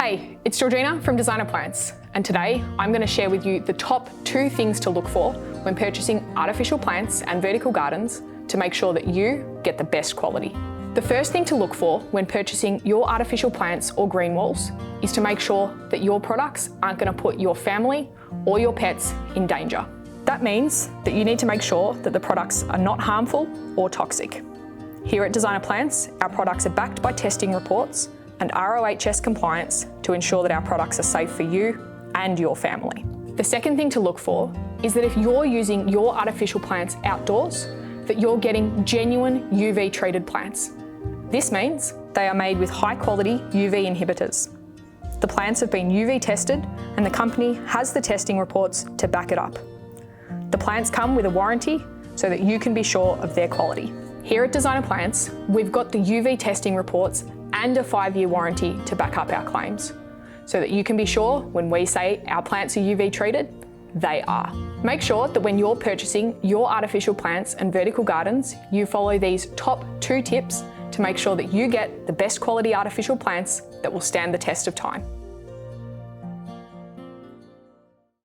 Hey, it's Georgina from Designer Plants, and today I'm going to share with you the top 2 things to look for when purchasing artificial plants and vertical gardens to make sure that you get the best quality. The first thing to look for when purchasing your artificial plants or green walls is to make sure that your products aren't going to put your family or your pets in danger. That means that you need to make sure that the products are not harmful or toxic. Here at Designer Plants, our products are backed by testing reports and ROHS compliance to ensure that our products are safe for you and your family. The second thing to look for is that if you're using your artificial plants outdoors, that you're getting genuine UV treated plants. This means they are made with high quality UV inhibitors. The plants have been UV tested and the company has the testing reports to back it up. The plants come with a warranty so that you can be sure of their quality. Here at Designer Plants, we've got the UV testing reports and a 5-year warranty to back up our claims, so that you can be sure when we say our plants are UV treated, they are. Make sure that when you're purchasing your artificial plants and vertical gardens, you follow these top 2 tips to make sure that you get the best quality artificial plants that will stand the test of time.